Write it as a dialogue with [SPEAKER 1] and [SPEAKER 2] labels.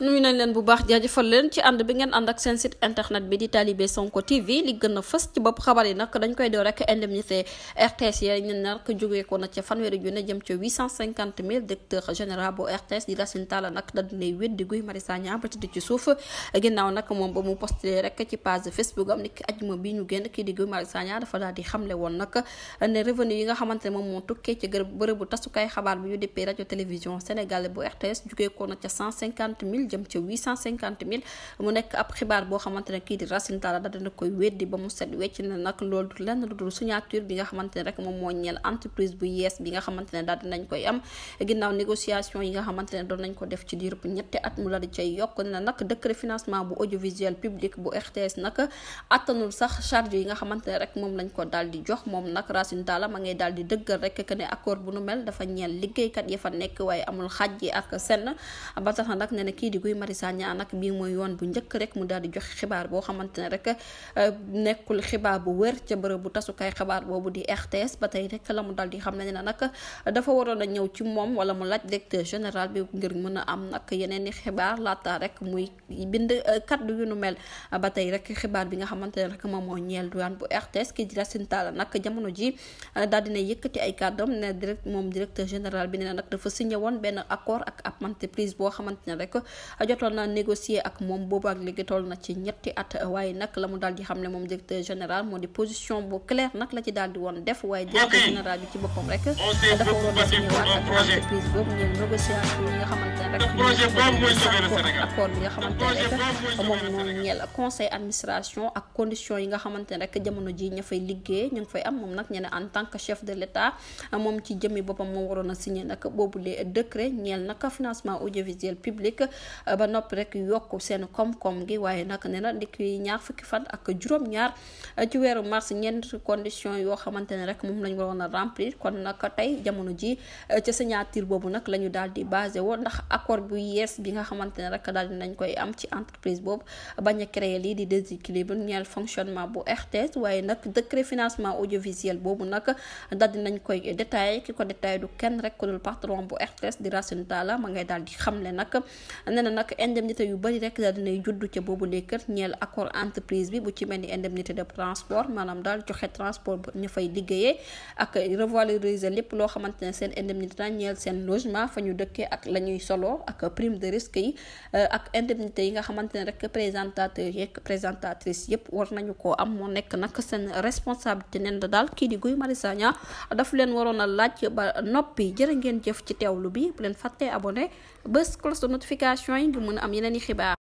[SPEAKER 1] nuyu nañ leen bu baax jaajëfal leen ci ànd bi ngeen ànd ak seen site internet bi di Talibé Sonko TV li gën a fës ci bopp xabar yi nag dañ koy doo rek indemnité RTS yi ñu nag jógee ko na ca fanweeri junne jëm ca 850 000 directeur général bu RTS di Racine Talla nag da dinay weddi Guy Marius Sagna ba tëdd ci suuf ginnaaw nag moom ba mu posté rek ci page Facebook am niki ajuma bi ñu génn kii di Guy Marius Sagna dafa daal di xamle woon nag ne revenu yi nga xamante ne moom moo tukkee ci bërëbu tasukaay xabaar bi ñu déppee rajo télévision sénégalais bu RTS jógee ko na ca 150 000 jëm ca 850 000 mu nekk ab xibaar boo xamante ne kii di Racine Talla da dina koy weddi ba mu set wecc ne nag loolu du lenn lu dul signature bi nga xamante ne rek moom moo ñeel entreprise bu yees bi nga xamante ne daal dinañ koy am ginnaaw négociation yi nga xamante ne doon nañ ko def ci diir bu ñetti at mu la di cay yokk ne nag décret financement bu audiovisuel public bu RTS nag attanul sax charge yi nga xamante ne rek moom lañ ko daal di jox moom nag Racine Talla ma ngay daal di dëggal rek que ne accord bu nu mel dafa ñeel liggéeykat yi fa nekk waaye amul xaaj yi ak senn ba tax na nag ne kii di Guy Marius Sagna nag bii mooy yoon bu njëkk rek mu daal di joxe xibaar boo xamante ne rek nekkul xibaar bu wér ca bërëb bu tasukaay xibaar boobu di RTS ba tey rek la mu daal di xam ne nag dafa waroon a ñëw ci moom wala mu laaj directeur général bi ngir mën a am nag yeneen i xibaar laata rek muy bind kaddu yu nu mel ba tey rek xibaar bi nga xamante ne rek moom moo ñeel douane bu RTS kii di Racine Talla nag jamono ji daal dina yëkkati ay kàddam ne moom directeur général bi ne nag dafa signé woon benn accord ak ab entreprise boo xamante ne rek jotoon na négocier ak moom boobu ak léegi toll na ci ñetti at waaye nag la mu daal di xam ne moom directeur général moo di position bu claire nag la ci daal di woon def waaye directeur général bi ci boppam rek dafa waroon a signé waat ak entreprise boobu ñeel négociation yi nga xamante ne rek accord bi nga xamante ne rek moom noonu ñeel conseil administration ak condition yi nga xamante ne rek jamono ji ña fay liggéey ñu ngi fay am moom nag ñene en tant que chef de l'état moom ci jëmmi boppam moom waroon a signé nag boobu le décret ñeel nag financement audiovisuel public ba noppi rek yokk seen koom-koom gi waaye nag nee na dikki ñaar fukki fan ak juróom-ñaar ci weeru mars ñeent condition yoo xamante ne rek moom lañ waroon a remplir kon nag tey jamono ji ca signature boobu nag la ñu daal di basé woon ndax accord bu yees bi nga xamante ne rek daal di nañ koy am ci entreprise boobu bañ a créer lii di déséquilibre ñeel fonctionnement bu RTS waaye nag décret financement audiovisuel boobu nag daal di nañ koy détaillé ki ko détaillé du kenn rek ku dul patron bu RTS di Racine Talla ma ngay daal di xamle nag nee na nag indemnité yu bari rek daal dinay juddu ca boobu léekat ñeel accord entreprise bi bu ci mel ni indemnité de transport maanaam daal joxe transport bu ñu fay liggéeyee ak revaloriser lépp loo xamante ne seen indemnité ñeel seen logement fa ñu dëkkee ak la ñuy solo ak prime de risque yi ak indemnité yi nga xamante ne rek présentateur yeeg présentatrice yëpp war nañu koo am moo nekk nag seen responsabilité nen la daal kii di Guy Marius Sagna daf leen waroon a laaj ba noppi jërë ngeen jëf ci teewlu bi bu leen fàttee abonné bés cloche de notification yi ngir mën a am yeneen i xibaar